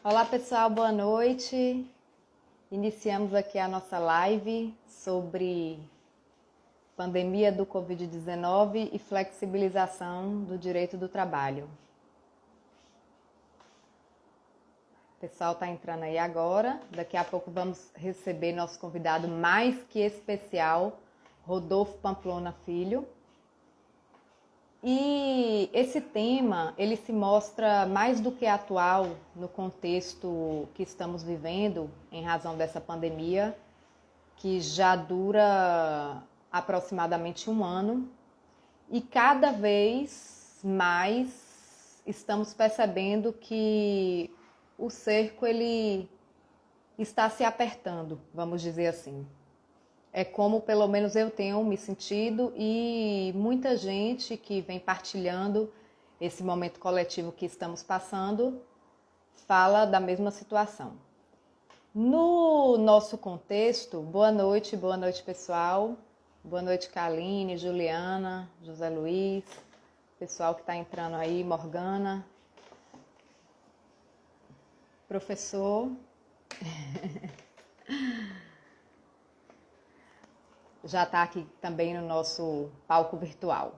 Olá pessoal, boa noite. Iniciamos aqui a nossa live sobre pandemia do Covid-19 e flexibilização do direito do trabalho. O pessoal está entrando aí agora. Daqui a pouco vamos receber nosso convidado mais que especial, Rodolfo Pamplona Filho. E esse tema, ele se mostra mais do que atual no contexto que estamos vivendo em razão dessa pandemia, que já dura aproximadamente um ano, e cada vez mais estamos percebendo que o cerco ele está se apertando, vamos dizer assim. É como pelo menos eu tenho me sentido e muita gente que vem partilhando esse momento coletivo que estamos passando fala da mesma situação. No nosso contexto, boa noite pessoal. Boa noite Kaline, Juliana, José Luiz, pessoal que está entrando aí, Morgana, professor. Já está aqui também no nosso palco virtual.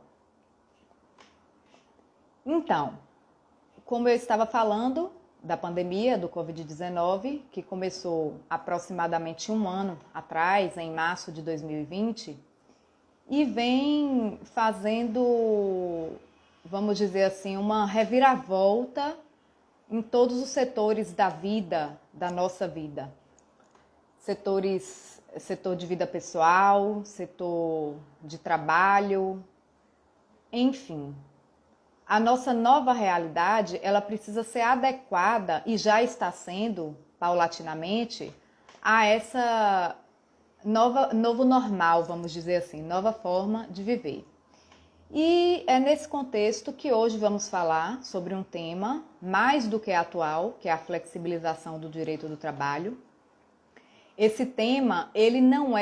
Então, como eu estava falando da pandemia do Covid-19, que começou aproximadamente um ano atrás, em março de 2020, e vem fazendo, vamos dizer assim, uma reviravolta em todos os setores da vida, da nossa vida. Setor de vida pessoal, setor de trabalho, enfim. A nossa nova realidade, ela precisa ser adequada, e já está sendo, paulatinamente, a essa novo normal, vamos dizer assim, nova forma de viver. E é nesse contexto que hoje vamos falar sobre um tema mais do que atual, que é a flexibilização do direito do trabalho. Esse tema, ele não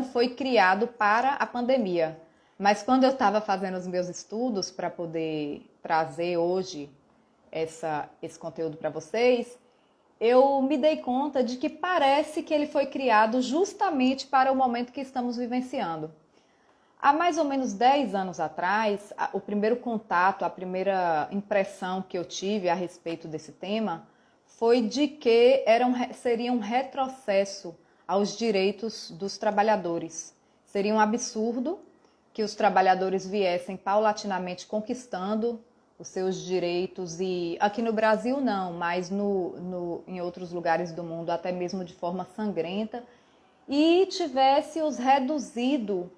foi criado para a pandemia, mas quando eu estava fazendo os meus estudos para poder trazer hoje esse conteúdo para vocês, eu me dei conta de que parece que ele foi criado justamente para o momento que estamos vivenciando. Há mais ou menos 10 anos atrás, o primeiro contato, a primeira impressão que eu tive a respeito desse tema foi de que seria um retrocesso aos direitos dos trabalhadores. Seria um absurdo que os trabalhadores viessem paulatinamente conquistando os seus direitos, e aqui no Brasil não, mas em outros lugares do mundo, até mesmo de forma sangrenta, e tivesse os reduzido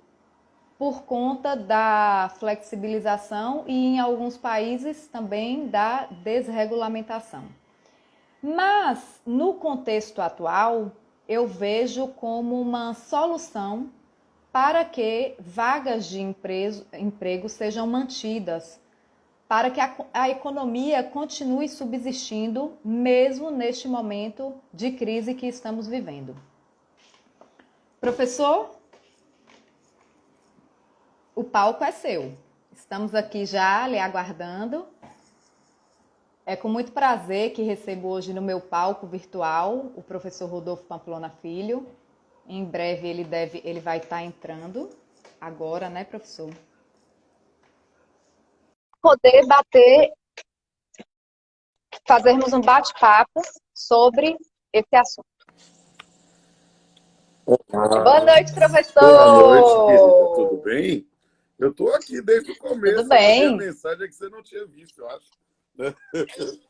por conta da flexibilização e, em alguns países, também da desregulamentação. Mas, no contexto atual, eu vejo como uma solução para que vagas de emprego sejam mantidas, para que a economia continue subsistindo, mesmo neste momento de crise que estamos vivendo. Professor, o palco é seu. Estamos aqui já lhe aguardando. É com muito prazer que recebo hoje no meu palco virtual o professor Rodolfo Pamplona Filho. Em breve ele vai estar entrando. Agora, né, professor? Poder fazermos um bate-papo sobre esse assunto. Olá. Boa noite, professor! Boa noite, querida. Tudo bem? Eu estou aqui desde o começo. Tudo bem. Eu mandei a mensagem que você não tinha visto, eu acho.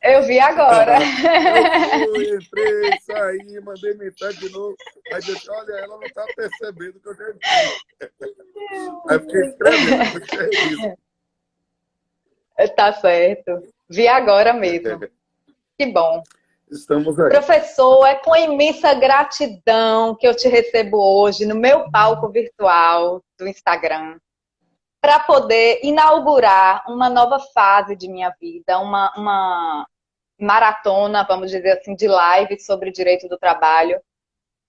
Eu vi agora. Eu fui, entrei, saí, mandei mensagem de novo. Aí disse, olha, ela não está percebendo que eu já vi. Aí fiquei escrevendo. Tá certo. Vi agora mesmo. Que bom. Estamos aí. Professor, é com imensa gratidão que eu te recebo hoje no meu palco virtual do Instagram, para poder inaugurar uma nova fase de minha vida, uma maratona, vamos dizer assim, de live sobre direito do trabalho.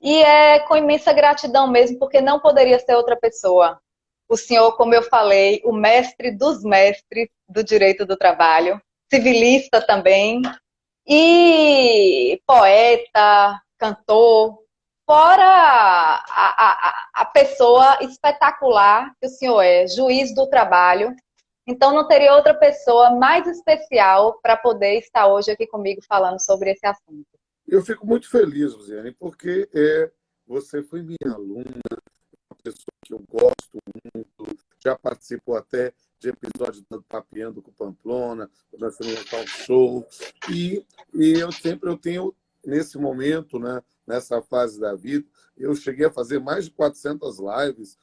E é com imensa gratidão mesmo, porque não poderia ser outra pessoa. O senhor, como eu falei, o mestre dos mestres do direito do trabalho, civilista também, e poeta, cantor, fora a pessoa espetacular que o senhor é, juiz do trabalho. Então, não teria outra pessoa mais especial para poder estar hoje aqui comigo falando sobre esse assunto. Eu fico muito feliz, Luziane, porque você foi minha aluna, uma pessoa que eu gosto muito, já participou até de episódios do Papeando com Pamplona, da Semana Talk Show, e eu tenho, nesse momento, né, nessa fase da vida, eu cheguei a fazer mais de 400 lives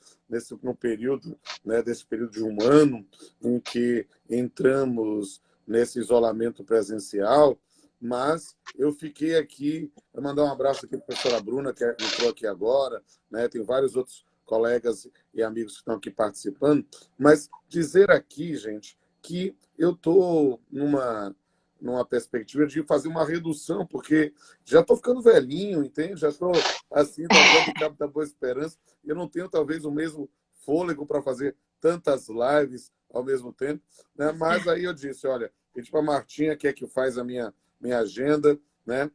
no período, né, desse período de um ano, em que entramos nesse isolamento presencial, mas eu fiquei aqui, vou mandar um abraço aqui para a professora Bruna, que entrou aqui agora, né? Tem vários outros colegas e amigos que estão aqui participando, mas dizer aqui, gente, que eu estou numa perspectiva de fazer uma redução, porque já estou ficando velhinho, entende? Já estou assim, dando cabo da boa esperança, e eu não tenho talvez o mesmo fôlego para fazer tantas lives ao mesmo tempo, né? Mas aí eu disse, olha, pedi para a Martinha, que é que faz a minha agenda, né?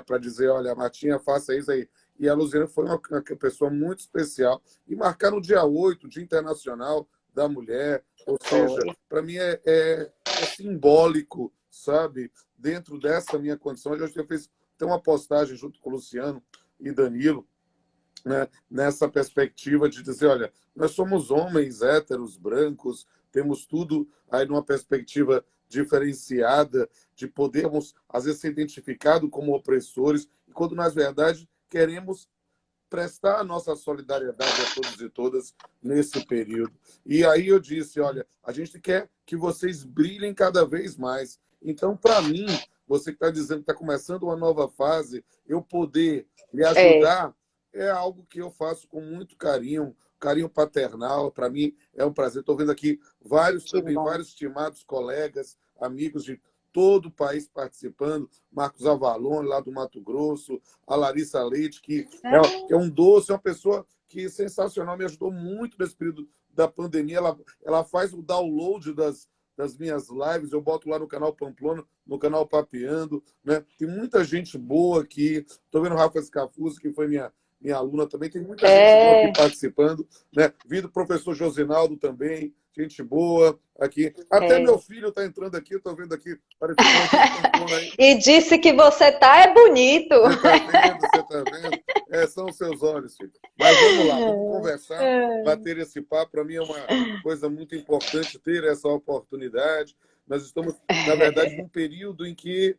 Para dizer, olha, Martinha, faça isso aí. E a Luziane foi uma pessoa muito especial. E marcar no dia 8, Dia Internacional da Mulher, ou seja, para mim é simbólico, sabe? Dentro dessa minha condição, eu já fiz até uma postagem junto com o Luciano e Danilo, né? Nessa perspectiva de dizer, olha, nós somos homens héteros, brancos, temos tudo aí numa perspectiva diferenciada, de podermos, às vezes, ser identificados como opressores, quando, na verdade, queremos prestar a nossa solidariedade a todos e todas nesse período. E aí eu disse, olha, a gente quer que vocês brilhem cada vez mais. Então, para mim, você que está dizendo que está começando uma nova fase, eu poder lhe ajudar é algo que eu faço com muito carinho, carinho paternal. Para mim é um prazer. Estou vendo aqui vários estimados colegas, amigos de todo o país participando. Marcos Avalon, lá do Mato Grosso, a Larissa Leite, que é um doce, é uma pessoa que sensacional, me ajudou muito nesse período da pandemia. Ela faz o download das minhas lives, eu boto lá no canal Pamplona, no canal Papeando, né? Tem muita gente boa aqui. Estou vendo o Rafa Scafuzzi, que foi minha aluna também. Tem muita gente boa aqui participando, né? Vi do professor Josinaldo também, gente boa aqui. Até meu filho está entrando aqui, estou vendo aqui. E disse que você tá bonito. Você está vendo? São os seus olhos, filho. Mas vamos lá, vamos conversar, bater esse papo. Para mim é uma coisa muito importante ter essa oportunidade. Nós estamos, na verdade, num período em que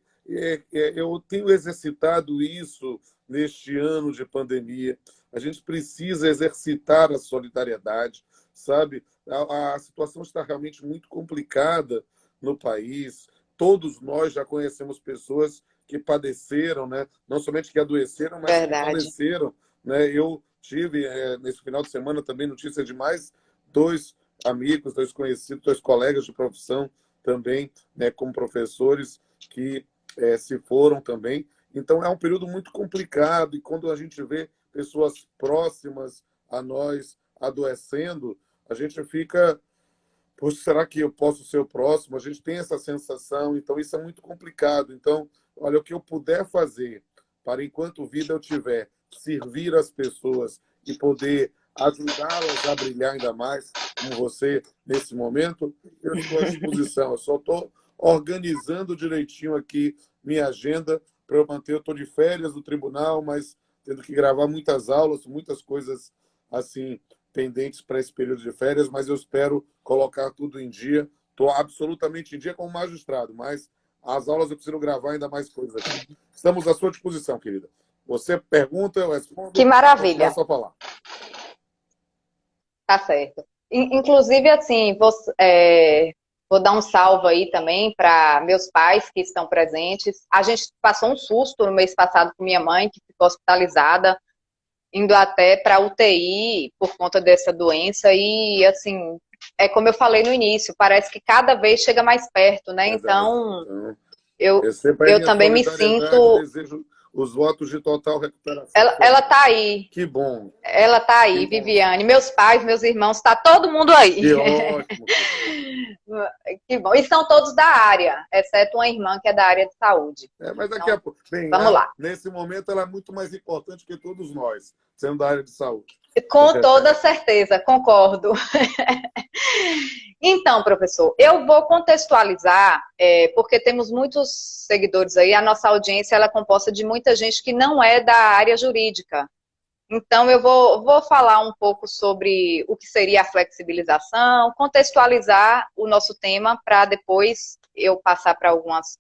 eu tenho exercitado isso neste ano de pandemia. A gente precisa exercitar a solidariedade, sabe? A situação está realmente muito complicada no país. Todos nós já conhecemos pessoas que padeceram, né? Não somente que adoeceram, mas que padeceram, né? Eu tive, nesse final de semana, também notícia de mais 2 amigos, 2 conhecidos, 2 colegas de profissão também, né, como professores, que se foram também. Então, é um período muito complicado, e quando a gente vê pessoas próximas a nós adoecendo, a gente fica, poxa, será que eu posso ser o próximo? A gente tem essa sensação, então isso é muito complicado. Então, olha, o que eu puder fazer para, enquanto vida eu tiver, servir as pessoas e poder ajudá-las a brilhar ainda mais, como você, nesse momento, eu estou à disposição. Eu só estou organizando direitinho aqui minha agenda para eu manter. Eu estou de férias do tribunal, mas tendo que gravar muitas aulas, muitas coisas assim pendentes para esse período de férias, mas eu espero colocar tudo em dia. Estou absolutamente em dia como magistrado, mas as aulas eu preciso gravar ainda mais coisas aqui. Estamos à sua disposição, querida. Você pergunta, eu respondo. Que maravilha. É só falar. Tá certo. Inclusive, assim, vou dar um salve aí também para meus pais que estão presentes. A gente passou um susto no mês passado com minha mãe, que ficou hospitalizada, indo até para UTI por conta dessa doença. E, assim, é como eu falei no início, parece que cada vez chega mais perto, né? Então, eu também me sinto... Desejo os votos de total recuperação. Ela tá aí. Que bom. Ela tá aí, Viviane. Meus pais, meus irmãos, tá todo mundo aí. Que ótimo. Que bom. E são todos da área, exceto uma irmã que é da área de saúde. Mas daqui Então, a pouco. Bem, vamos lá. nesse momento ela é muito mais importante que todos nós, sendo da área de saúde. Com toda certeza, concordo. Então, professor, eu vou contextualizar, porque temos muitos seguidores aí, a nossa audiência ela é composta de muita gente que não é da área jurídica. Então, eu vou falar um pouco sobre o que seria a flexibilização, contextualizar o nosso tema para depois eu passar para algumas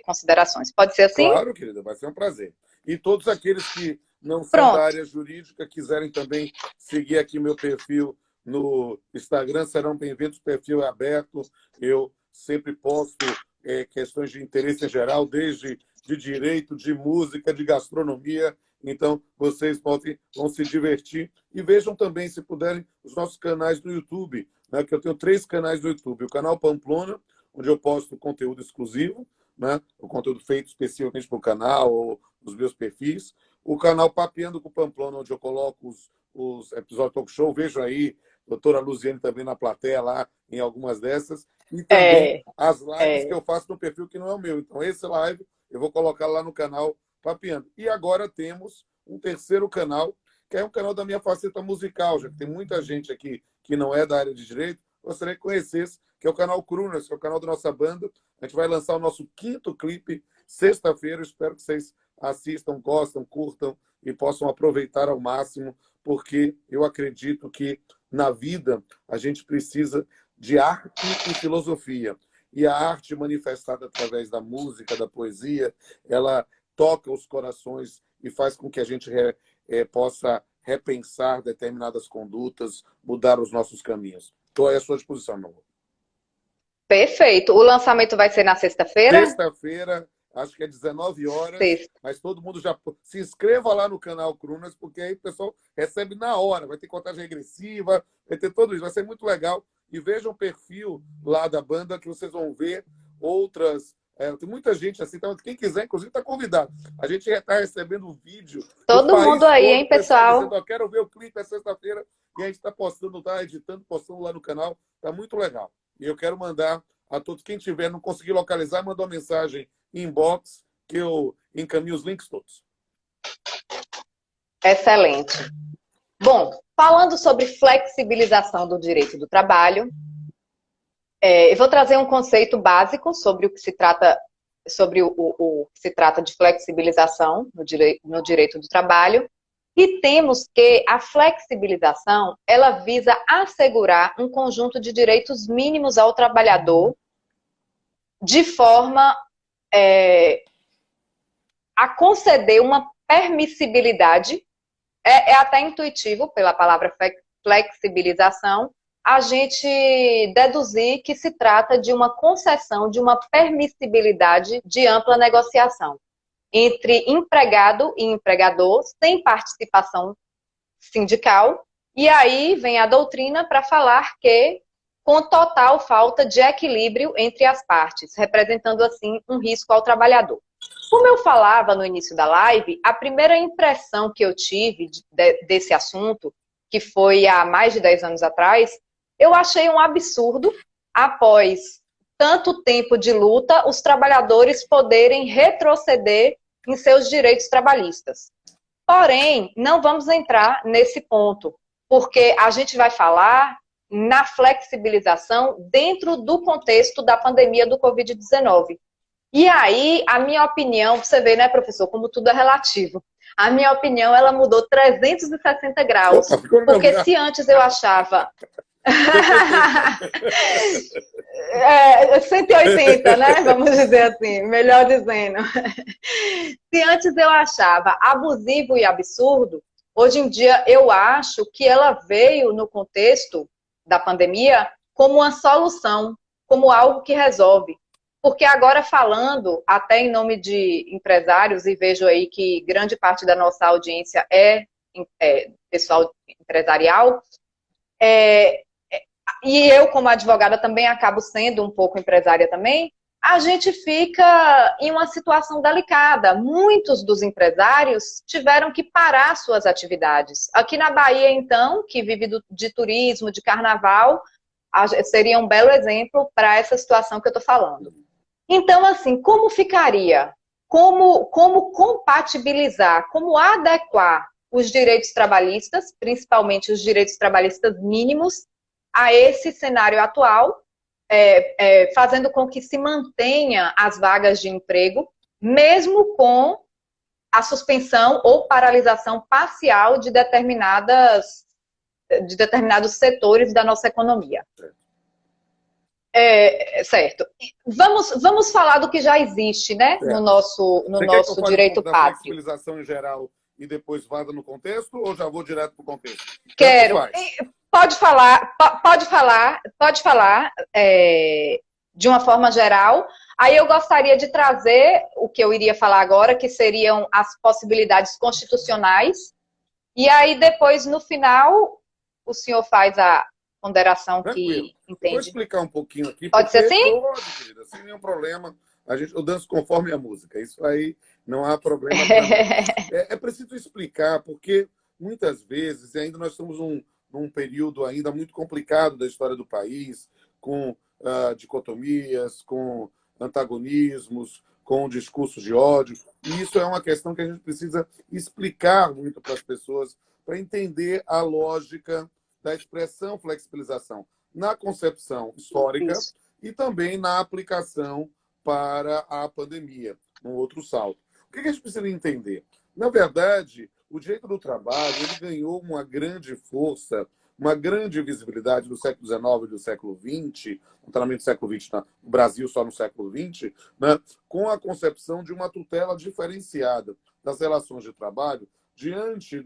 considerações. Pode ser assim? Claro, querida, vai ser um prazer. E todos aqueles que não são Pronto. da área jurídica, quiserem também seguir aqui meu perfil no Instagram, serão bem-vindos, o perfil é aberto, eu sempre posto questões de interesse em geral, desde de direito, de música, de gastronomia, então vocês vão se divertir. E vejam também, se puderem, os nossos canais no YouTube, né, que eu tenho 3 canais no YouTube. O canal Pamplona, onde eu posto conteúdo exclusivo, né, o conteúdo feito especialmente para o canal ou nos meus perfis. O canal Papeando com Pamplona, onde eu coloco os episódios do talk show. Vejo aí, doutora Luziane também na plateia lá, em algumas dessas. E também as lives que eu faço no perfil que não é o meu. Então, esse live eu vou colocar lá no canal Papeando. E agora temos um terceiro canal, que é um canal da minha faceta musical, já que tem muita gente aqui que não é da área de direito, gostaria que conhecesse, que é o canal Crunas, que é o canal da nossa banda. A gente vai lançar o nosso 5º clipe sexta-feira. Espero que vocês assistam, gostam, curtam e possam aproveitar ao máximo, porque eu acredito que na vida a gente precisa de arte e filosofia. E a arte manifestada através da música, da poesia, ela toca os corações e faz com que a gente possa repensar determinadas condutas, mudar os nossos caminhos. Estou à sua disposição, meu amor. Perfeito. O lançamento vai ser na sexta-feira? Sexta-feira, acho que é 19 horas. Sexta. Mas todo mundo já se inscreva lá no canal Crunas, porque aí o pessoal recebe na hora. Vai ter contagem regressiva, vai ter tudo isso. Vai ser muito legal. E vejam o perfil lá da banda, que vocês vão ver outras. Tem muita gente assim, então quem quiser, inclusive, está convidado. A gente já está recebendo um vídeo. Todo mundo aí, todo, hein, pessoal? Dizendo, eu quero ver o clipe, é sexta-feira. E a gente está postando, está editando, postando lá no canal. Está muito legal. E eu quero mandar a todos, quem tiver, não conseguir localizar, manda uma mensagem inbox, que eu encaminho os links todos. Excelente. Bom, falando sobre flexibilização do direito do trabalho, eu vou trazer um conceito básico sobre o que se trata, sobre o que se trata de flexibilização no direito do trabalho. E temos que a flexibilização, ela visa assegurar um conjunto de direitos mínimos ao trabalhador de forma a conceder uma permissibilidade. É até intuitivo, pela palavra flexibilização, a gente deduzir que se trata de uma concessão, de uma permissibilidade de ampla negociação entre empregado e empregador, sem participação sindical, e aí vem a doutrina para falar que com total falta de equilíbrio entre as partes, representando assim um risco ao trabalhador. Como eu falava no início da live, a primeira impressão que eu tive desse assunto, que foi há mais de 10 anos atrás, eu achei um absurdo, após tanto tempo de luta, os trabalhadores poderem retroceder em seus direitos trabalhistas. Porém, não vamos entrar nesse ponto, porque a gente vai falar na flexibilização dentro do contexto da pandemia do Covid-19. E aí, a minha opinião, você vê, né, professor, como tudo é relativo. A minha opinião, ela mudou 360 graus. Porque se antes eu achava... 180, né? Vamos dizer assim, melhor dizendo. Se antes eu achava abusivo e absurdo, hoje em dia eu acho que ela veio no contexto da pandemia como uma solução, como algo que resolve. Porque agora falando, até em nome de empresários, e vejo aí que grande parte da nossa audiência é pessoal empresarial, e eu como advogada também acabo sendo um pouco empresária também, a gente fica em uma situação delicada. Muitos dos empresários tiveram que parar suas atividades. Aqui na Bahia, então, que vive de turismo, de carnaval, seria um belo exemplo para essa situação que eu estou falando. Então, assim, como ficaria? Como compatibilizar, como adequar os direitos trabalhistas, principalmente os direitos trabalhistas mínimos, a esse cenário atual, fazendo com que se mantenha as vagas de emprego, mesmo com a suspensão ou paralisação parcial de determinados setores da nossa economia. Certo. Vamos falar do que já existe, né, no nosso direito da pátrio. flexibilização em geral e depois vá no contexto, ou já vou direto para o contexto? Quero. Pode falar de uma forma geral. Aí eu gostaria de trazer o que eu iria falar agora, que seriam as possibilidades constitucionais. E aí depois, no final, o senhor faz a ponderação que entende. Vou explicar um pouquinho aqui. Pode ser assim? Pode, querida, sem nenhum problema. Eu danço conforme a música. Isso aí não há problema. É preciso explicar, porque muitas vezes, e ainda nós estamos num período ainda muito complicado da história do país, com dicotomias, com antagonismos, com discursos de ódio. E isso é uma questão que a gente precisa explicar muito para as pessoas, para entender a lógica da expressão flexibilização na concepção histórica e também na aplicação para a pandemia, num outro salto. O que a gente precisa entender? Na verdade, o direito do trabalho ele ganhou uma grande força, uma grande visibilidade do século XIX e do século XX, naturalmente do século XX no Brasil, só no século XX, né, com a concepção de uma tutela diferenciada das relações de trabalho diante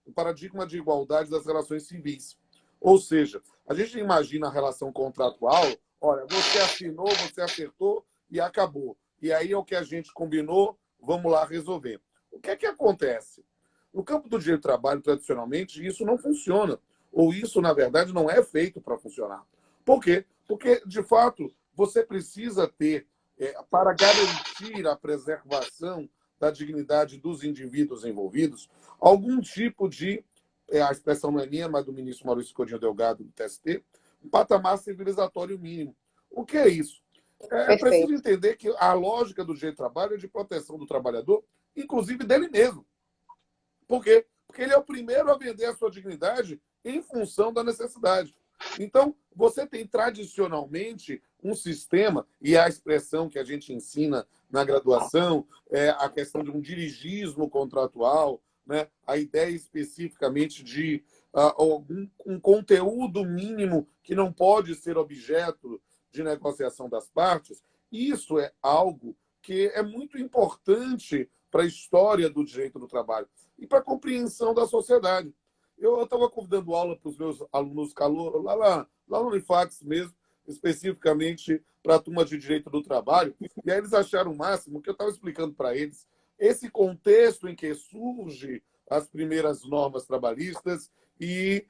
o paradigma de igualdade das relações civis. Ou seja, a gente imagina a relação contratual, olha, você assinou, você acertou e acabou. E aí é o que a gente combinou, vamos lá resolver. O que é que acontece? No campo do direito do trabalho, tradicionalmente, isso não funciona. Ou isso, na verdade, não é feito para funcionar. Por quê? Porque, de fato, você precisa ter, para garantir a preservação da dignidade dos indivíduos envolvidos, algum tipo de, a expressão não é minha, mas do ministro Maurício Coutinho Delgado, do TST, um patamar civilizatório mínimo. O que é isso? É preciso entender que a lógica do direito do trabalho é de proteção do trabalhador, inclusive dele mesmo. Por quê? Porque ele é o primeiro a vender a sua dignidade em função da necessidade. Então, você tem tradicionalmente um sistema, e a expressão que a gente ensina na graduação é a questão de um dirigismo contratual, né? A ideia especificamente de um conteúdo mínimo que não pode ser objeto de negociação das partes. Isso é algo que é muito importante para a história do direito do trabalho e para a compreensão da sociedade. Eu estava convidando aula para os meus alunos calor, lá no Unifax mesmo, especificamente para a turma de Direito do Trabalho, e aí eles acharam o máximo que eu estava explicando para eles esse contexto em que surgem as primeiras normas trabalhistas e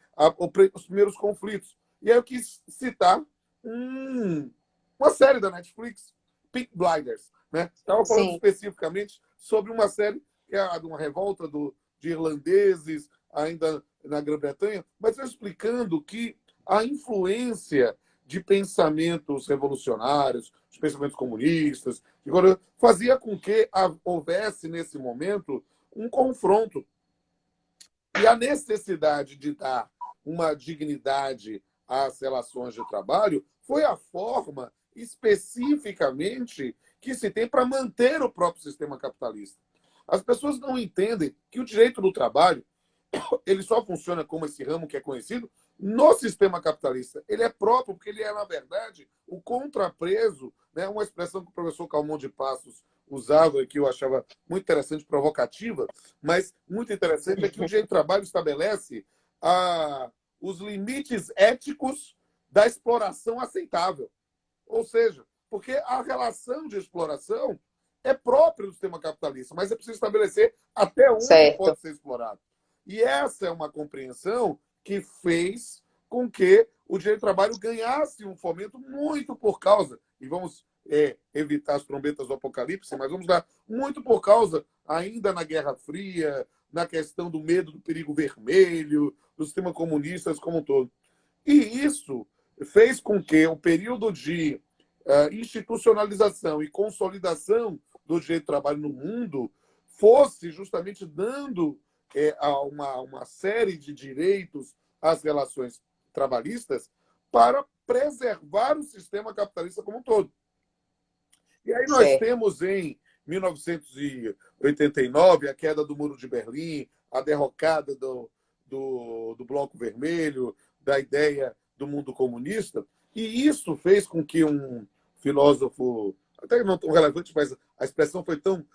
os primeiros conflitos. E aí eu quis citar uma série da Netflix, Peaky Blinders. Né? Estava falando especificamente sobre uma série que é a de uma revolta de irlandeses, ainda na Grã-Bretanha, mas explicando que a influência de pensamentos revolucionários, de pensamentos comunistas, fazia com que houvesse, nesse momento, um confronto. E a necessidade de dar uma dignidade às relações de trabalho foi a forma, especificamente, que se tem para manter o próprio sistema capitalista. As pessoas não entendem que o direito do trabalho ele só funciona como esse ramo que é conhecido no sistema capitalista. Ele é próprio porque ele é, na verdade, o contrapreso, né? Uma expressão que o professor Calmon de Passos usava e que eu achava muito interessante, provocativa, mas muito interessante é que o direito do trabalho estabelece os limites éticos da exploração aceitável. Ou seja, porque a relação de exploração é própria do sistema capitalista, mas é preciso estabelecer até onde pode ser explorado. E essa é uma compreensão que fez com que o direito do trabalho ganhasse um fomento muito por causa, e vamos evitar as trombetas do apocalipse, mas vamos dar muito por causa, ainda na Guerra Fria, na questão do medo do perigo vermelho, do sistema comunista como um todo. E isso fez com que o período de institucionalização e consolidação do direito do trabalho no mundo fosse justamente dando uma série de direitos às relações trabalhistas para preservar o sistema capitalista como um todo. E aí nós temos em 1989 a queda do Muro de Berlim, a derrocada do Bloco Vermelho, da ideia do mundo comunista, e isso fez com que um filósofo, até não tão relevante, mas a expressão foi tão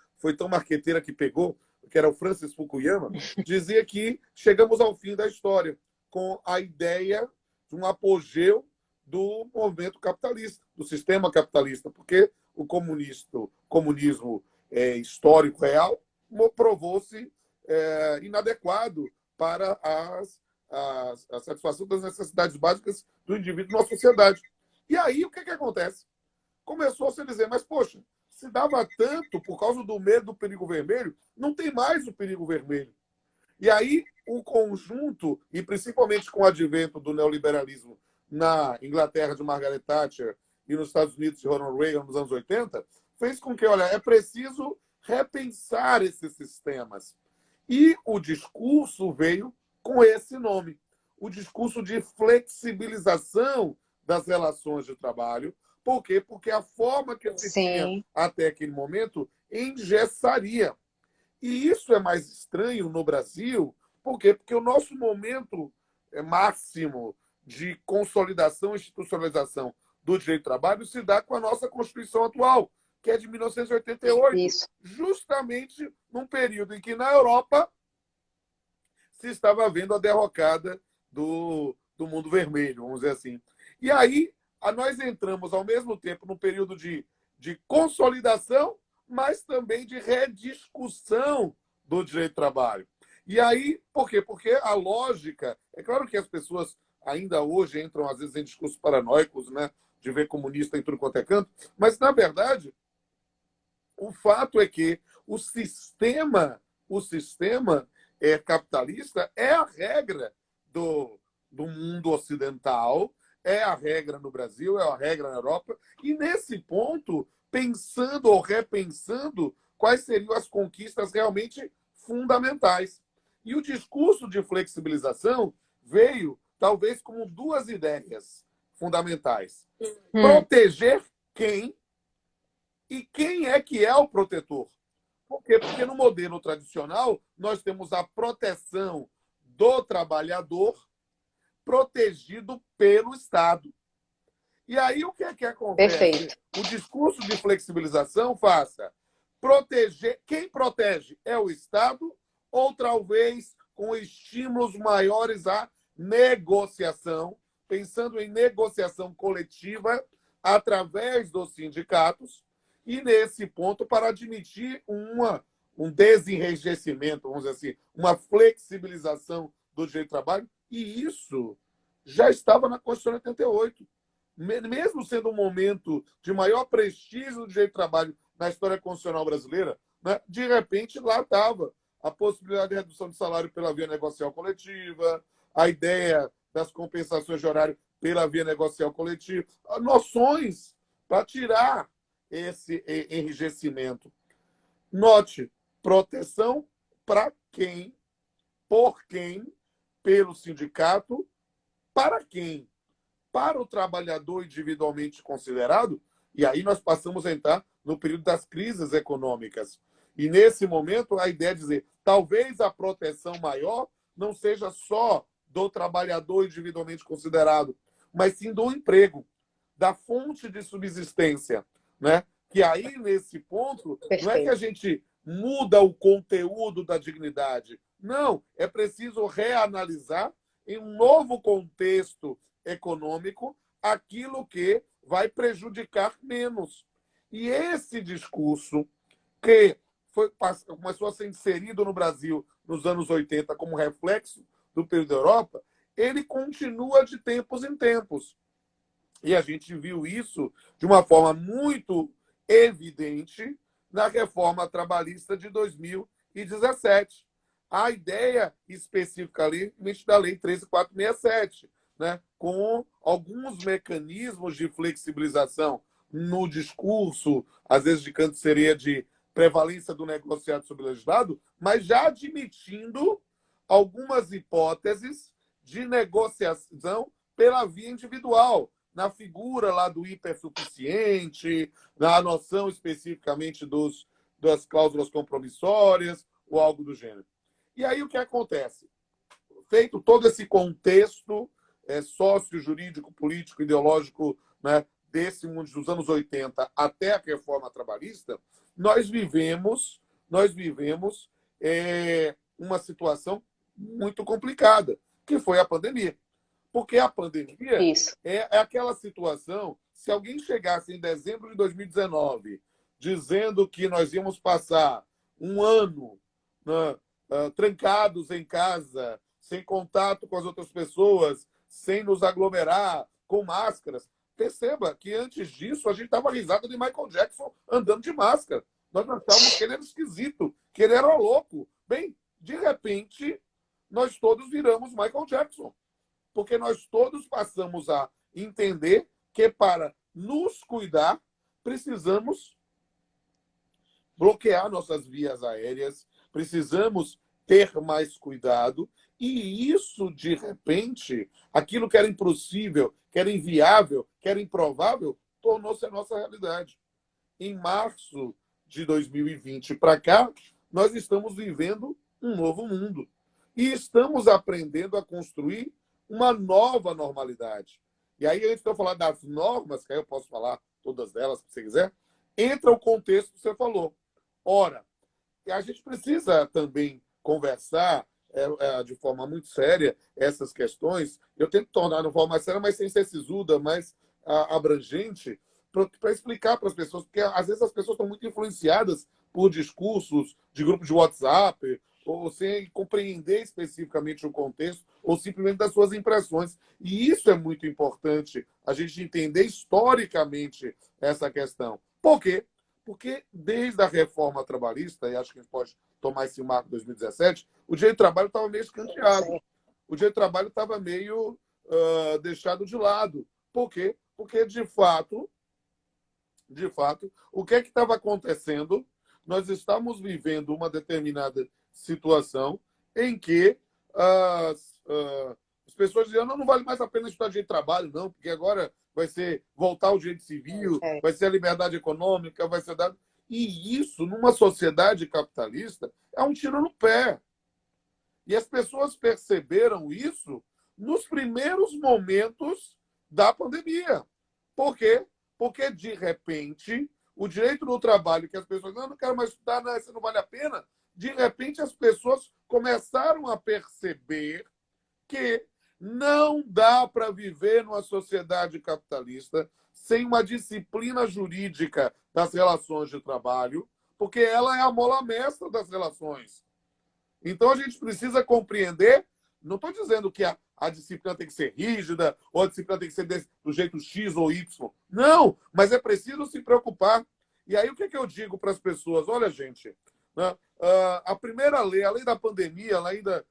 marqueteira que pegou, que era o Francis Fukuyama, dizia que chegamos ao fim da história com a ideia de um apogeu do movimento capitalista, do sistema capitalista, porque o comunismo histórico real provou-se inadequado para a satisfação das necessidades básicas do indivíduo na sociedade. E aí, o que acontece? Começou-se a dizer, mas, poxa, se dava tanto por causa do medo do perigo vermelho, não tem mais o perigo vermelho. E aí, o conjunto, e principalmente com o advento do neoliberalismo na Inglaterra de Margaret Thatcher e nos Estados Unidos de Ronald Reagan nos anos 80, fez com que, olha, é preciso repensar esses sistemas. E o discurso veio com esse nome, o discurso de flexibilização das relações de trabalho. Por quê? Porque a forma que se tinha até aquele momento engessaria. E isso é mais estranho no Brasil, por quê? Porque o nosso momento máximo de consolidação e institucionalização do direito do trabalho se dá com a nossa Constituição atual, que é de 1988, isso. Justamente num período em que na Europa se estava vendo a derrocada do mundo vermelho, vamos dizer assim. E aí nós entramos, ao mesmo tempo, num período de consolidação, mas também de rediscussão do direito do trabalho. E aí, por quê? Porque a lógica... É claro que as pessoas ainda hoje entram, às vezes, em discursos paranoicos, né, de ver comunista em tudo quanto é canto, mas, na verdade, o fato é que o sistema capitalista é a regra do mundo ocidental, é a regra no Brasil, é a regra na Europa, e nesse ponto, pensando ou repensando quais seriam as conquistas realmente fundamentais. E o discurso de flexibilização veio, talvez, como duas ideias fundamentais. Proteger quem e quem é que é o protetor. Por quê? Porque no modelo tradicional, nós temos a proteção do trabalhador protegido pelo Estado. E aí o que é que acontece? Perfeito. O discurso de flexibilização faça proteger. Quem protege é o Estado ou talvez com estímulos maiores à negociação, pensando em negociação coletiva através dos sindicatos, e nesse ponto para admitir um desenrijecimento, vamos dizer assim, uma flexibilização do direito do trabalho, e isso já estava na Constituição de 88. Mesmo sendo um momento de maior prestígio do direito do trabalho na história constitucional brasileira, né, de repente lá estava a possibilidade de redução de salário pela via negocial coletiva, a ideia das compensações de horário pela via negocial coletiva, noções para tirar esse enrijecimento. Note, proteção para quem, por quem, pelo sindicato, para quem? Para o trabalhador individualmente considerado, e aí nós passamos a entrar no período das crises econômicas. E nesse momento, a ideia é dizer, talvez a proteção maior não seja só do trabalhador individualmente considerado, mas sim do emprego, da fonte de subsistência, né? Que aí, nesse ponto, Perfeito. Não é que a gente muda o conteúdo da dignidade. Não, é preciso reanalisar em um novo contexto econômico aquilo que vai prejudicar menos. E esse discurso que começou a ser inserido no Brasil nos anos 80 como reflexo do período da Europa, ele continua de tempos em tempos. E a gente viu isso de uma forma muito evidente na reforma trabalhista de 2017. a ideia específica ali da Lei 13.467, né? Com alguns mecanismos de flexibilização no discurso, às vezes de canto seria de prevalência do negociado sobre o legislado, mas já admitindo algumas hipóteses de negociação pela via individual, na figura lá do hipersuficiente, na noção especificamente das cláusulas compromissórias ou algo do gênero. E aí o que acontece? Feito todo esse contexto sócio-jurídico, político, ideológico, né, desse mundo dos anos 80 até a reforma trabalhista, nós vivemos uma situação muito complicada, que foi a pandemia. Porque a pandemia é aquela situação, se alguém chegasse em dezembro de 2019 dizendo que nós íamos passar um ano, né, trancados em casa, sem contato com as outras pessoas, sem nos aglomerar, com máscaras, perceba que antes disso a gente estava risada de Michael Jackson andando de máscara. Nós estávamos querendo esquisito, que ele era louco. Bem, de repente, nós todos viramos Michael Jackson. Porque nós todos passamos a entender que para nos cuidar, precisamos bloquear nossas vias aéreas, precisamos ter mais cuidado, e isso, de repente, aquilo que era impossível, que era inviável, que era improvável, tornou-se a nossa realidade. Em março de 2020 para cá, nós estamos vivendo um novo mundo. E estamos aprendendo a construir uma nova normalidade. E aí, antes de eu falar das normas, que aí eu posso falar todas elas, se você quiser, entra o contexto que você falou. Ora, a gente precisa também conversar de forma muito séria essas questões. Eu tento tornar de forma mais séria, mas sem ser sisuda, mais abrangente, para explicar para as pessoas, porque às vezes as pessoas estão muito influenciadas por discursos de grupos de WhatsApp, ou sem compreender especificamente o contexto, ou simplesmente das suas impressões. E isso é muito importante, a gente entender historicamente essa questão. Por quê? Porque desde a reforma trabalhista, e acho que a gente pode tomar esse marco de 2017, o direito do trabalho estava meio escanteado. O direito do trabalho estava meio deixado de lado. Por quê? Porque, de fato, o que é que estava acontecendo? Nós estamos vivendo uma determinada situação em que as pessoas diziam não vale mais a pena estudar direito de trabalho, não, porque agora vai ser voltar ao direito civil, vai ser a liberdade econômica, vai ser dado. E isso, numa sociedade capitalista, é um tiro no pé. E as pessoas perceberam isso nos primeiros momentos da pandemia. Por quê? Porque, de repente, o direito do trabalho, que as pessoas não quero mais estudar, não, isso não vale a pena, de repente as pessoas começaram a perceber que não dá para viver numa sociedade capitalista sem uma disciplina jurídica das relações de trabalho, porque ela é a mola mestra das relações. Então a gente precisa compreender, não estou dizendo que a disciplina tem que ser rígida, ou a disciplina tem que ser do jeito X ou Y. Não, mas é preciso se preocupar. E aí o que eu digo para as pessoas? Olha, gente, né, a primeira lei, a lei da pandemia, ela ainda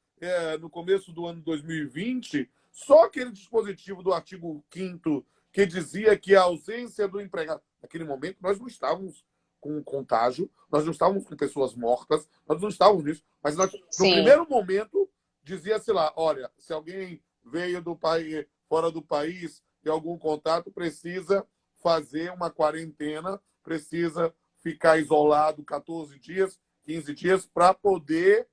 no começo do ano 2020, só aquele dispositivo do artigo 5º que dizia que a ausência do empregado... Naquele momento, nós não estávamos com contágio, nós não estávamos com pessoas mortas, nós não estávamos nisso, mas nós, no primeiro momento, dizia-se lá, olha, se alguém veio do país, fora do país, de algum contato, precisa fazer uma quarentena, precisa ficar isolado 14 dias, 15 dias, para poder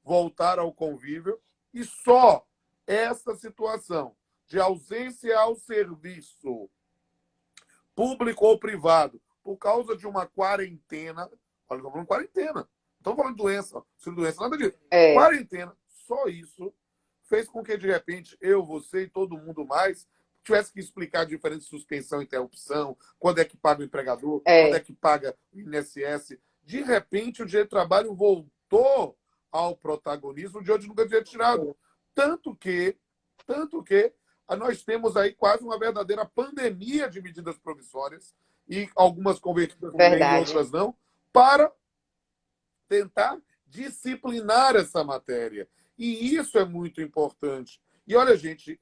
voltar ao convívio. E só essa situação de ausência ao serviço público ou privado por causa de uma quarentena, olha, estamos falando quarentena, não estamos falando de doença, sem doença, nada disso. Quarentena, só isso fez com que, de repente, eu, você e todo mundo mais tivesse que explicar a diferença de suspensão e interrupção, quando é que paga o empregador, quando é que paga o INSS. De repente, o direito do trabalho voltou ao protagonismo de onde nunca tinha tirado. Tanto que nós temos aí quase uma verdadeira pandemia de medidas provisórias, e algumas convertidas em outras não, para tentar disciplinar essa matéria. E isso é muito importante. E olha, gente,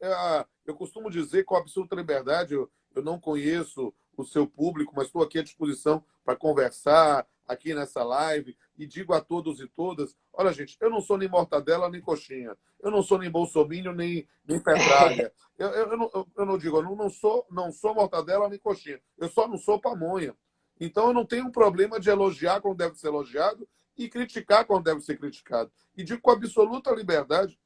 eu costumo dizer com absoluta liberdade, eu não conheço o seu público, mas estou aqui à disposição para conversar aqui nessa live e digo a todos e todas, olha, gente, eu não sou nem mortadela nem coxinha, eu não sou nem bolsominion nem petralha. Eu não digo, eu não sou mortadela nem coxinha, eu só não sou pamonha. Então eu não tenho problema de elogiar quando deve ser elogiado e criticar quando deve ser criticado. E digo com absoluta liberdade,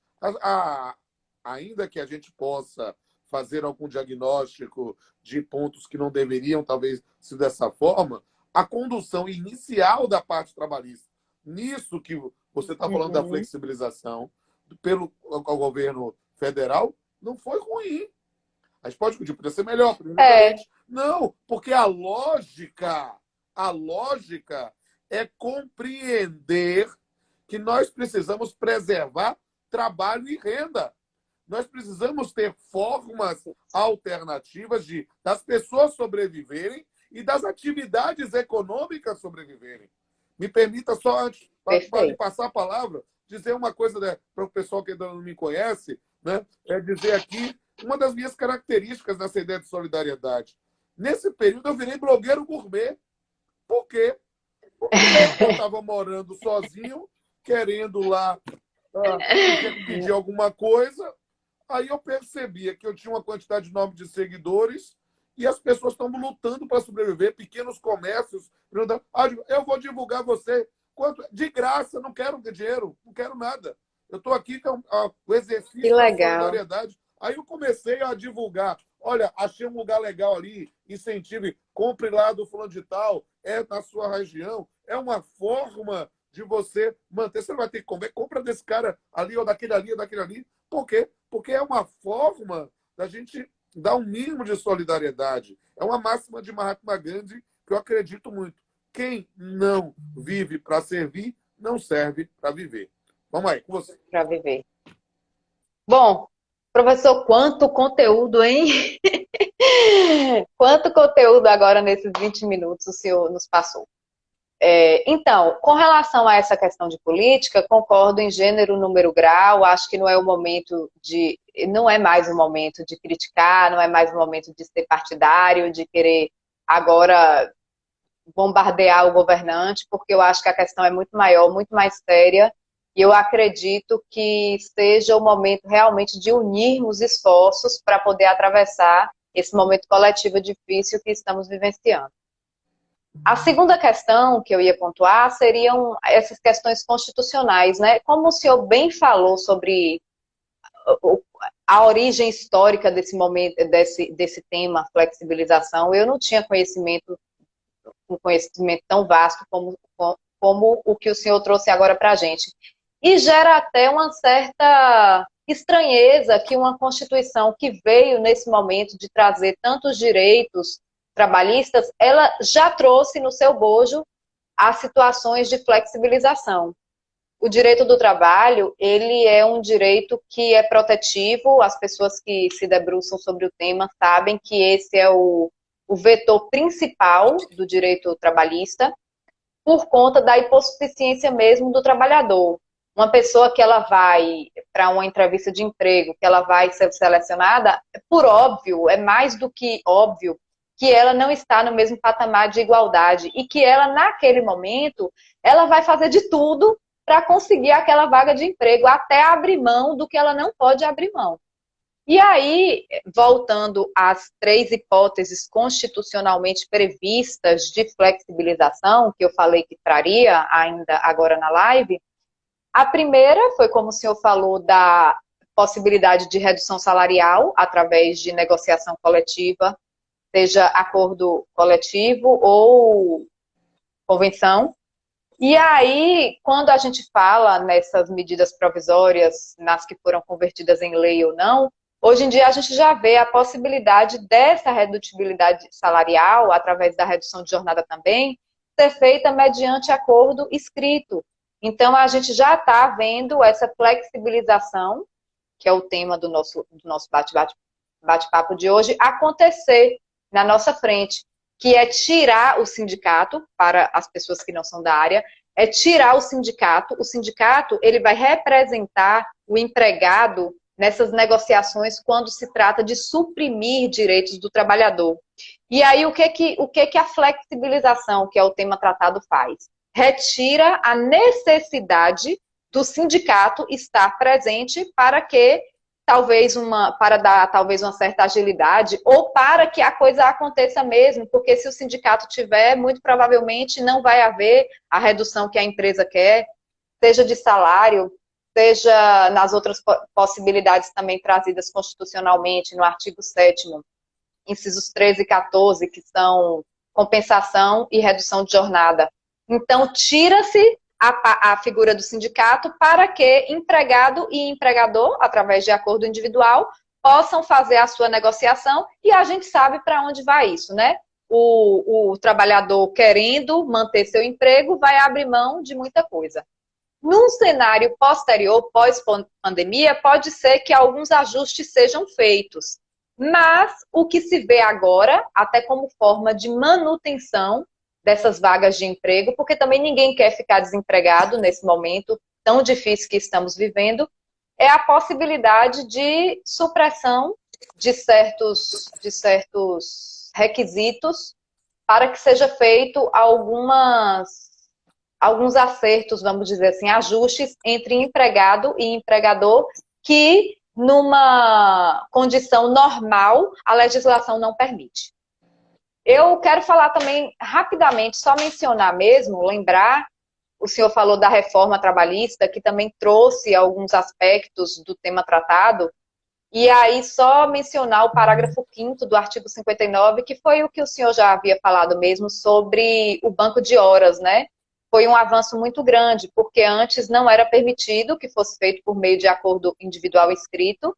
ainda que a gente possa fazer algum diagnóstico de pontos que não deveriam, talvez, ser dessa forma, a condução inicial da parte trabalhista, nisso que você está falando da flexibilização pelo governo federal, não foi ruim. A gente pode discutir, podia ser melhor. Não, porque a lógica é compreender que nós precisamos preservar trabalho e renda. Nós precisamos ter formas alternativas das pessoas sobreviverem e das atividades econômicas sobreviverem. Me permita só, antes de passar a palavra, dizer uma coisa, né, para o pessoal que ainda não me conhece, né, é dizer aqui uma das minhas características nessa ideia de solidariedade. Nesse período, eu virei blogueiro gourmet. Por quê? Porque eu estava morando sozinho, querendo lá pedir alguma coisa. Aí eu percebia que eu tinha uma quantidade enorme de seguidores e as pessoas estão lutando para sobreviver, pequenos comércios. Eu vou divulgar você. De graça, não quero dinheiro, não quero nada. Eu estou aqui com o exercício da solidariedade. Aí eu comecei a divulgar. Olha, achei um lugar legal ali, incentive, compre lá do fulano de tal, é na sua região. É uma forma de você manter. Você não vai ter que comer, compra desse cara ali, ou daquele ali, ou daquele ali. Por quê? Porque é uma forma da gente dar um mínimo de solidariedade. É uma máxima de Mahatma Gandhi que eu acredito muito. Quem não vive para servir, não serve para viver. Vamos aí, com você. Para viver. Bom, professor, quanto conteúdo, hein? Quanto conteúdo agora nesses 20 minutos o senhor nos passou. Então, com relação a essa questão de política, concordo em gênero, número, grau, acho que não é mais o momento de criticar, não é mais o momento de ser partidário, de querer agora bombardear o governante, porque eu acho que a questão é muito maior, muito mais séria, e eu acredito que seja o momento realmente de unirmos esforços para poder atravessar esse momento coletivo difícil que estamos vivenciando. A segunda questão que eu ia pontuar seriam essas questões constitucionais, né? Como o senhor bem falou sobre a origem histórica desse momento, desse tema, flexibilização, eu não tinha um conhecimento tão vasto como o que o senhor trouxe agora para a gente. E gera até uma certa estranheza que uma Constituição que veio nesse momento de trazer tantos direitos trabalhistas, ela já trouxe no seu bojo as situações de flexibilização. O direito do trabalho, ele é um direito que é protetivo, as pessoas que se debruçam sobre o tema sabem que esse é o vetor principal do direito trabalhista, por conta da hipossuficiência mesmo do trabalhador. Uma pessoa que ela vai para uma entrevista de emprego, que ela vai ser selecionada, por óbvio, é mais do que óbvio, que ela não está no mesmo patamar de igualdade e que ela, naquele momento, ela vai fazer de tudo para conseguir aquela vaga de emprego, até abrir mão do que ela não pode abrir mão. E aí, voltando às 3 hipóteses constitucionalmente previstas de flexibilização, que eu falei que traria ainda agora na live, a primeira foi, como o senhor falou, da possibilidade de redução salarial através de negociação coletiva, seja acordo coletivo ou convenção. E aí, quando a gente fala nessas medidas provisórias, nas que foram convertidas em lei ou não, hoje em dia a gente já vê a possibilidade dessa redutibilidade salarial, através da redução de jornada também, ser feita mediante acordo escrito. Então, a gente já está vendo essa flexibilização, que é o tema do nosso bate-papo de hoje, acontecer na nossa frente, que é tirar o sindicato, para as pessoas que não são da área, é tirar o sindicato ele vai representar o empregado nessas negociações quando se trata de suprimir direitos do trabalhador. E aí, o que a flexibilização, que é o tema tratado, faz? Retira a necessidade do sindicato estar presente para que para dar talvez uma certa agilidade ou para que a coisa aconteça mesmo, porque se o sindicato tiver, muito provavelmente não vai haver a redução que a empresa quer, seja de salário, seja nas outras possibilidades também trazidas constitucionalmente no artigo 7º, incisos 13 e 14, que são compensação e redução de jornada. Então, tira-se a figura do sindicato para que empregado e empregador, através de acordo individual, possam fazer a sua negociação e a gente sabe para onde vai isso, né? O trabalhador querendo manter seu emprego vai abrir mão de muita coisa. Num cenário posterior, pós-pandemia, pode ser que alguns ajustes sejam feitos, mas o que se vê agora, até como forma de manutenção dessas vagas de emprego, porque também ninguém quer ficar desempregado nesse momento tão difícil que estamos vivendo, é a possibilidade de supressão de certos requisitos para que seja feito alguns acertos, vamos dizer assim, ajustes entre empregado e empregador que, numa condição normal, a legislação não permite. Eu quero falar também rapidamente, só mencionar mesmo, lembrar, o senhor falou da reforma trabalhista, que também trouxe alguns aspectos do tema tratado, e aí só mencionar o parágrafo 5º do artigo 59, que foi o que o senhor já havia falado mesmo sobre o banco de horas, né? Foi um avanço muito grande, porque antes não era permitido que fosse feito por meio de acordo individual escrito,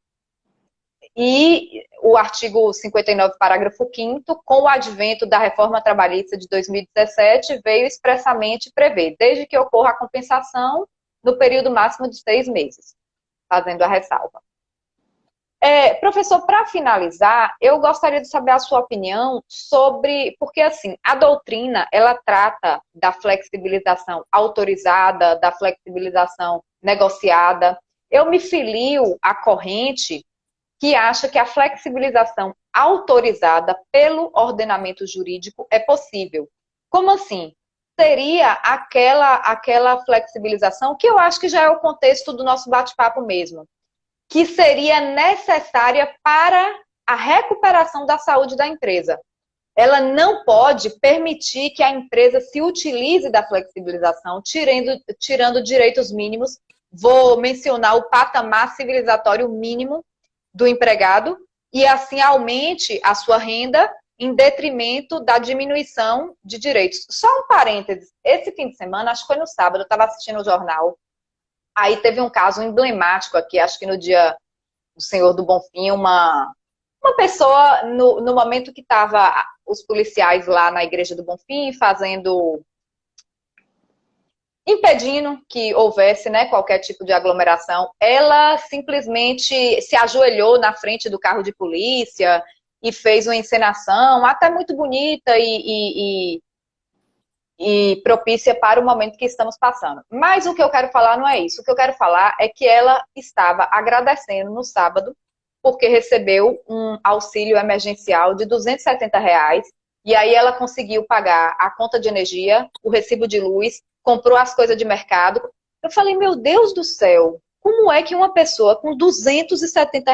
e o artigo 59, parágrafo 5º, com o advento da reforma trabalhista de 2017, veio expressamente prever, desde que ocorra a compensação no período máximo de 6 meses, fazendo a ressalva. Professor, para finalizar, eu gostaria de saber a sua opinião sobre, porque assim, a doutrina, ela trata da flexibilização autorizada, da flexibilização negociada. Eu me filio à corrente que acha que a flexibilização autorizada pelo ordenamento jurídico é possível. Como assim? Seria aquela flexibilização, que eu acho que já é o contexto do nosso bate-papo mesmo, que seria necessária para a recuperação da saúde da empresa. Ela não pode permitir que a empresa se utilize da flexibilização, tirando direitos mínimos. Vou mencionar o patamar civilizatório mínimo do empregado e assim aumente a sua renda em detrimento da diminuição de direitos. Só um parênteses, esse fim de semana, acho que foi no sábado, eu estava assistindo o jornal, aí teve um caso emblemático aqui, acho que no dia do Senhor do Bonfim, uma pessoa, no momento que estavam os policiais lá na Igreja do Bonfim, impedindo que houvesse, né, qualquer tipo de aglomeração, ela simplesmente se ajoelhou na frente do carro de polícia e fez uma encenação até muito bonita e propícia para o momento que estamos passando. Mas o que eu quero falar não é isso. O que eu quero falar é que ela estava agradecendo no sábado porque recebeu um auxílio emergencial de R$ 270, e aí ela conseguiu pagar a conta de energia, o recibo de luz, comprou as coisas de mercado. Eu falei, meu Deus do céu, como é que uma pessoa com R$ 270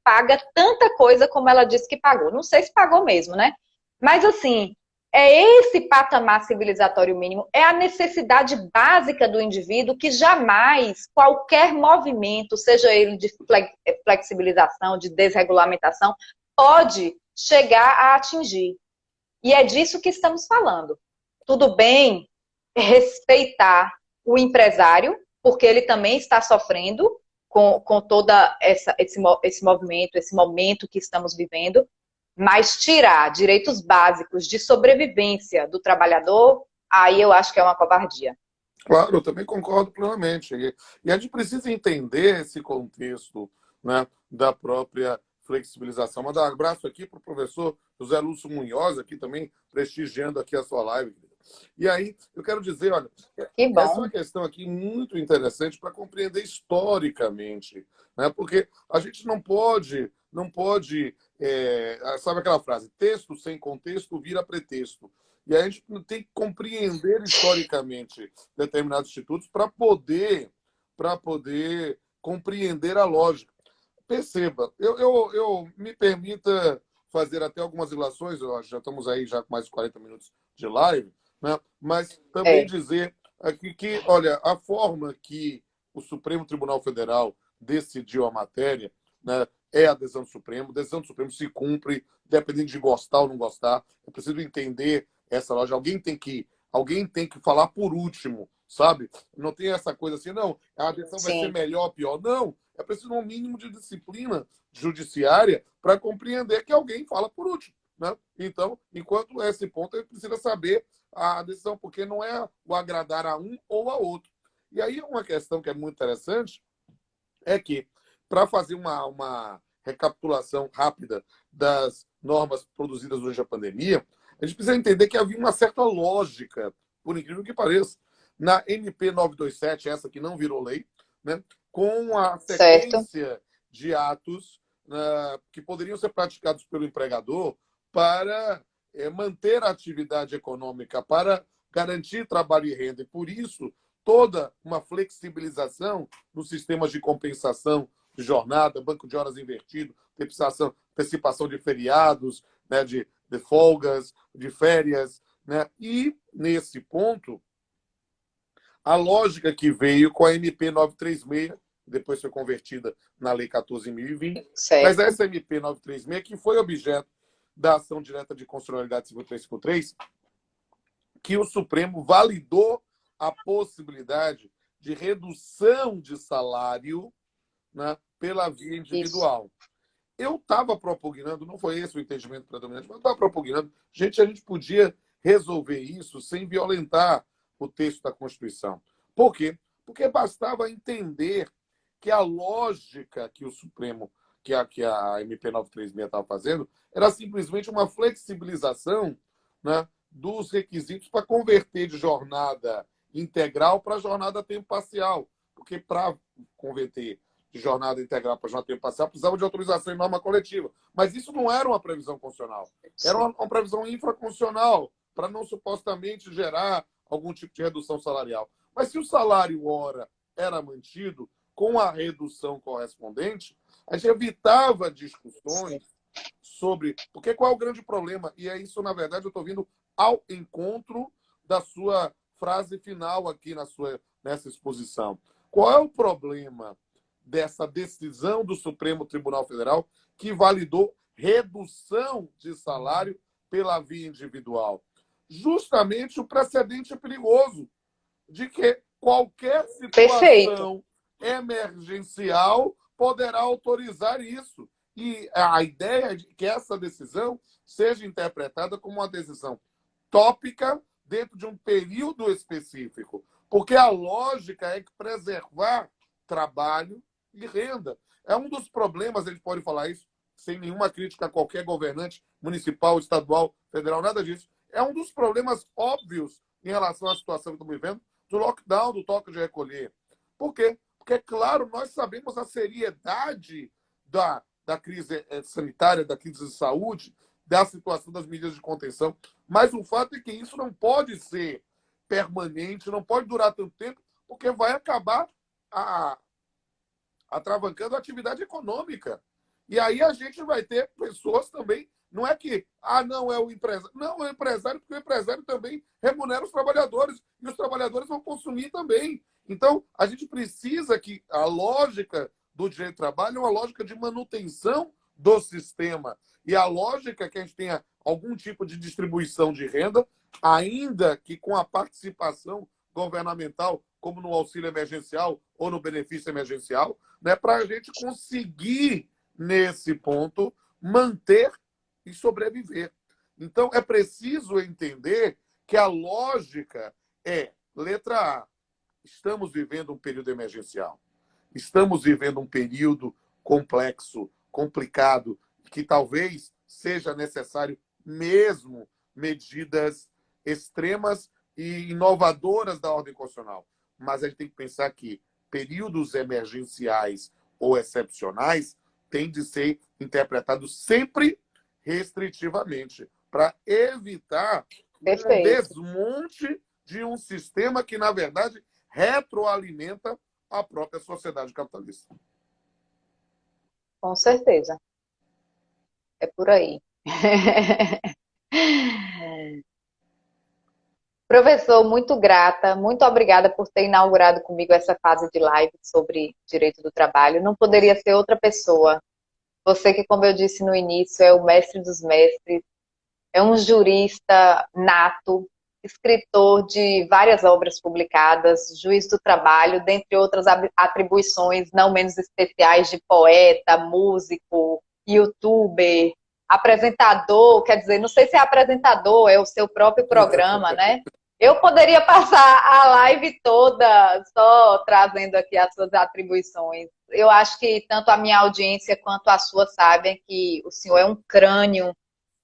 paga tanta coisa como ela disse que pagou? Não sei se pagou mesmo, né? Mas assim, é esse patamar civilizatório mínimo, é a necessidade básica do indivíduo que jamais qualquer movimento, seja ele de flexibilização, de desregulamentação, pode chegar a atingir. E é disso que estamos falando. Tudo bem respeitar o empresário, porque ele também está sofrendo com todo esse movimento, esse momento que estamos vivendo, mas tirar direitos básicos de sobrevivência do trabalhador, aí eu acho que é uma covardia. Claro, eu também concordo plenamente. E a gente precisa entender esse contexto, né, da própria flexibilização. Mandar um abraço aqui para o professor José Lúcio Munhoz, aqui também prestigiando aqui a sua live. E aí, eu quero dizer, olha, Que essa é bom. uma questão aqui muito interessante para compreender historicamente, né? Porque a gente não pode, sabe aquela frase, texto sem contexto vira pretexto. E aí a gente tem que compreender historicamente determinados institutos para poder compreender a lógica. Perceba, eu me permita fazer até algumas ilações, já estamos aí já com mais de 40 minutos de live, né? Mas também É, dizer aqui que, olha, a forma que o Supremo Tribunal Federal decidiu a matéria, né, é a decisão do Supremo se cumpre, dependendo de gostar ou não gostar. É preciso entender essa lógica. Alguém tem que falar por último, sabe? Não tem essa coisa assim, não, a decisão vai ser sim, melhor ou pior. Não, é preciso um mínimo de disciplina judiciária para compreender que alguém fala por último, né? Então, enquanto esse ponto, ele precisa saber a decisão, porque não é o agradar a um ou a outro. E aí, uma questão que é muito interessante é que, para fazer uma recapitulação rápida das normas produzidas durante a pandemia, a gente precisa entender que havia uma certa lógica, por incrível que pareça, na MP 927, essa que não virou lei, né, com a certo. sequência de atos, que poderiam ser praticados pelo empregador para manter a atividade econômica, para garantir trabalho e renda. E, por isso, toda uma flexibilização nos sistemas de compensação de jornada, banco de horas invertido, antecipação de feriados, né, de folgas, de férias. Né? E, nesse ponto, a lógica que veio com a MP 936, depois foi convertida na Lei 14.020, mas Certo. essa MP 936, que foi objeto da ação direta de constitucionalidade 5353, que o Supremo validou a possibilidade de redução de salário, né, pela via Isso. individual. Eu estava propugnando, não foi esse o entendimento predominante, mas eu estava propugnando, a gente podia resolver isso sem violentar o texto da Constituição. Por quê? Porque bastava entender que a lógica que o Supremo, que a MP 936 estava fazendo, era simplesmente uma flexibilização, né, dos requisitos para converter de jornada integral para jornada a tempo parcial. Porque para converter de jornada integral para jornada a tempo parcial precisava de autorização em norma coletiva. Mas isso não era uma previsão constitucional. Era Sim. uma previsão infraconstitucional para não supostamente gerar algum tipo de redução salarial. Mas se o salário hora era mantido com a redução correspondente, a gente evitava Sim. discussões sobre... Porque qual é o grande problema? E é isso, na verdade, eu estou vindo ao encontro da sua frase final aqui nessa exposição. Qual é o problema dessa decisão do Supremo Tribunal Federal que validou redução de salário pela via individual? Justamente o precedente perigoso de que qualquer Perfeito. situação emergencial poderá autorizar isso. E a ideia é de que essa decisão seja interpretada como uma decisão tópica dentro de um período específico. Porque a lógica é que preservar trabalho e renda. É um dos problemas, a gente pode falar isso sem nenhuma crítica a qualquer governante municipal, estadual, federal, nada disso. É um dos problemas óbvios em relação à situação que estamos vivendo, do lockdown, do toque de recolher. Por quê? Porque, claro, nós sabemos a seriedade da crise sanitária, da crise de saúde, da situação das medidas de contenção, mas o fato é que isso não pode ser permanente, não pode durar tanto tempo, porque vai acabar atravancando a atividade econômica. E aí a gente vai ter pessoas também, não é que, não é o empresário. Não, é o empresário, porque o empresário também remunera os trabalhadores, e os trabalhadores vão consumir também. Então, a gente precisa que a lógica do direito do trabalho é uma lógica de manutenção do sistema. E a lógica é que a gente tenha algum tipo de distribuição de renda, ainda que com a participação governamental, como no auxílio emergencial ou no benefício emergencial, né, para a gente conseguir, nesse ponto, manter e sobreviver. Então, é preciso entender que a lógica é, letra A, estamos vivendo um período emergencial. Estamos vivendo um período complexo, complicado, que talvez seja necessário mesmo medidas extremas e inovadoras da ordem constitucional. Mas a gente tem que pensar que períodos emergenciais ou excepcionais têm de ser interpretados sempre restritivamente, para evitar um Perfeito. desmonte de um sistema que, na verdade, retroalimenta a própria sociedade capitalista. Com certeza. É por aí. Professor, muito grata, muito obrigada por ter inaugurado comigo essa fase de live sobre direito do trabalho. Não poderia ser outra pessoa. Você que, como eu disse no início, é o mestre dos mestres, é um jurista nato, escritor de várias obras publicadas, juiz do trabalho, dentre outras atribuições não menos especiais de poeta, músico, youtuber, apresentador, quer dizer, não sei se é apresentador, é o seu próprio programa, né? Eu poderia passar a live toda só trazendo aqui as suas atribuições. Eu acho que tanto a minha audiência quanto a sua sabem que o senhor é um crânio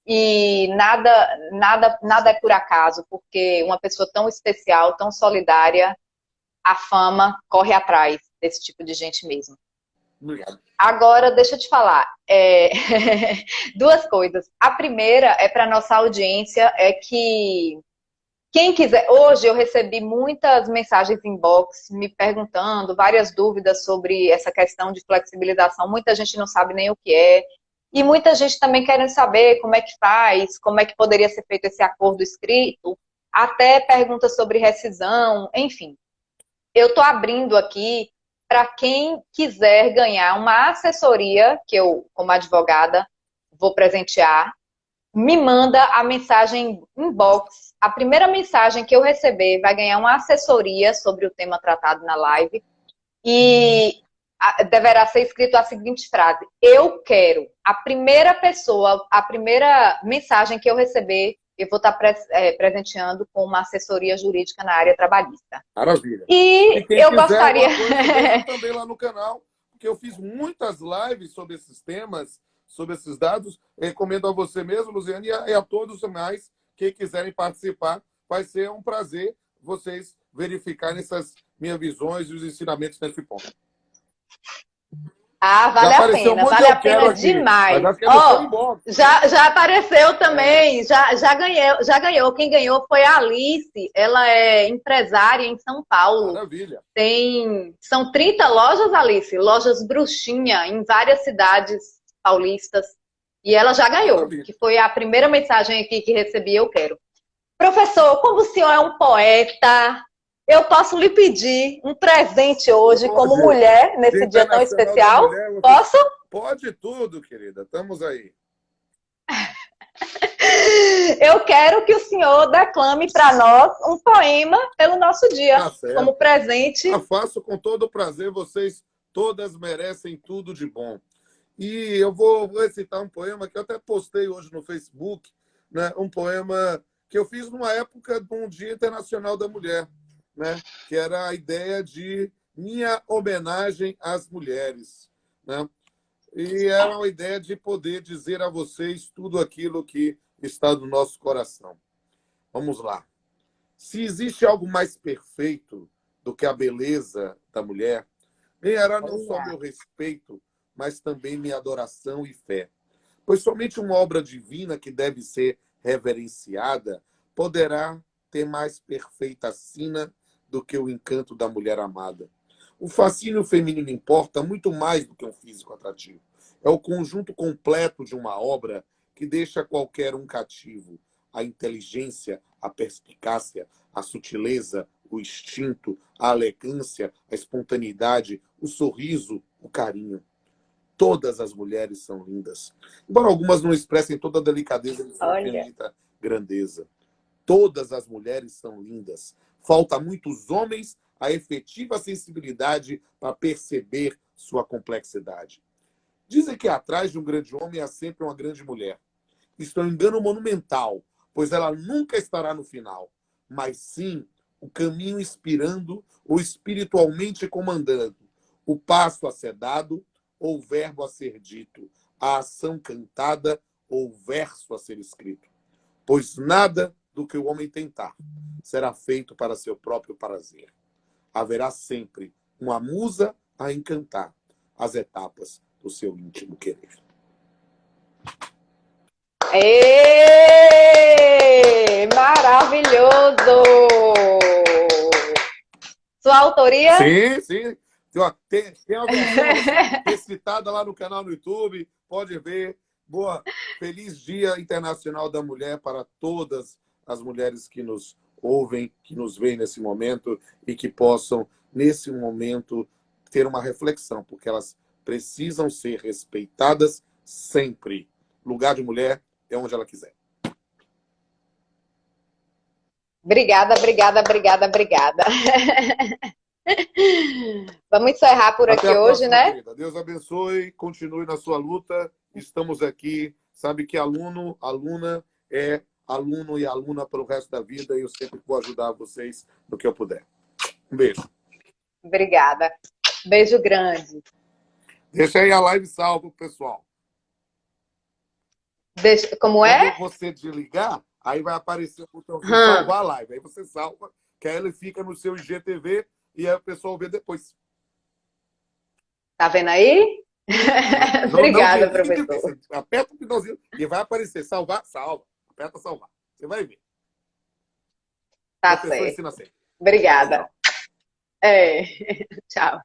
e nada é por acaso, porque uma pessoa tão especial, tão solidária, a fama corre atrás desse tipo de gente mesmo. Obrigado. Agora, deixa eu te falar, duas coisas. A primeira é para nossa audiência, é que quem quiser, hoje eu recebi muitas mensagens inbox me perguntando, várias dúvidas sobre essa questão de flexibilização. Muita gente não sabe nem o que é. E muita gente também querendo saber como é que faz, como é que poderia ser feito esse acordo escrito, até perguntas sobre rescisão, enfim. Eu estou abrindo aqui para quem quiser ganhar uma assessoria, que eu, como advogada, vou presentear. Me manda a mensagem inbox. A primeira mensagem que eu receber vai ganhar uma assessoria sobre o tema tratado na live e deverá ser escrito a seguinte frase: eu quero. A primeira pessoa, a primeira mensagem que eu receber, eu vou estar presenteando com uma assessoria jurídica na área trabalhista. Maravilha. E quem eu quiser gostaria... coisa, também lá no canal, porque eu fiz muitas lives sobre esses temas, sobre esses dados. Eu recomendo a você mesmo, Luziane, e a todos os mais que quiserem participar. Vai ser um prazer vocês verificarem essas minhas visões e os ensinamentos nesse ponto. Ah, vale a pena, vale a pena demais. Ó, já apareceu também, já ganhou. Quem ganhou foi a Alice, ela é empresária em São Paulo. Maravilha. São 30 lojas, Alice, lojas bruxinha, em várias cidades paulistas. E ela já ganhou, Maravilha. Que foi a primeira mensagem aqui que recebi, eu quero. Professor, como o senhor é um poeta, eu posso lhe pedir um presente hoje como mulher, nesse dia tão especial? Mulher, posso? Pode tudo, querida. Estamos aí. Eu quero que o senhor declame para nós um poema pelo nosso dia, como presente. Eu faço com todo prazer. Vocês todas merecem tudo de bom. E eu vou recitar um poema que eu até postei hoje no Facebook, né? Um poema que eu fiz numa época de um Dia Internacional da Mulher, né? Que era a ideia de minha homenagem às mulheres, né? E era uma ideia de poder dizer a vocês tudo aquilo que está no nosso coração. Vamos lá. Se existe algo mais perfeito do que a beleza da mulher, ganhará não só meu respeito, mas também minha adoração e fé. Pois somente uma obra divina que deve ser reverenciada poderá ter mais perfeita sina do que o encanto da mulher amada. O fascínio feminino importa muito mais do que um físico atrativo. É o conjunto completo de uma obra que deixa qualquer um cativo. A inteligência, a perspicácia, a sutileza, o instinto, a elegância, a espontaneidade, o sorriso, o carinho. Todas as mulheres são lindas. Embora algumas não expressem toda a delicadeza de sua infinita grandeza. Todas as mulheres são lindas. Falta a muitos homens a efetiva sensibilidade para perceber sua complexidade. Dizem que atrás de um grande homem há sempre uma grande mulher. Isto é um engano monumental, pois ela nunca estará no final, mas sim o caminho inspirando ou espiritualmente comandando, o passo a ser dado, ou verbo a ser dito, a ação cantada ou verso a ser escrito. Pois nada do que o homem tentar será feito para seu próprio prazer. Haverá sempre uma musa a encantar as etapas do seu íntimo querer. Ê, maravilhoso! Sua autoria? Sim, sim. Tem a versão recitada lá no canal no YouTube. Pode ver. Boa, feliz Dia Internacional da Mulher para todas as mulheres que nos ouvem, que nos veem nesse momento e que possam, nesse momento, ter uma reflexão, porque elas precisam ser respeitadas sempre. Lugar de mulher é onde ela quiser. Obrigada. Vamos encerrar por Até aqui a hoje, próxima, né? querida. Deus abençoe, continue na sua luta. Estamos aqui. Sabe que aluna é aluno e aluna pelo resto da vida e eu sempre vou ajudar vocês no que eu puder. Um beijo. Obrigada. Beijo grande. Deixa aí a live salva, pessoal. Como é? Quando você desligar, aí vai aparecer o botãozinho salvar a live. Aí você salva, que aí ele fica no seu IGTV e aí o pessoal vê depois. Tá vendo aí? Obrigada, professor. Aperta o finalzinho e vai aparecer. Salvar, salva. Aperta salvar. Você vai ver. Tá O professor certo. ensina sempre. Obrigada. Tchau.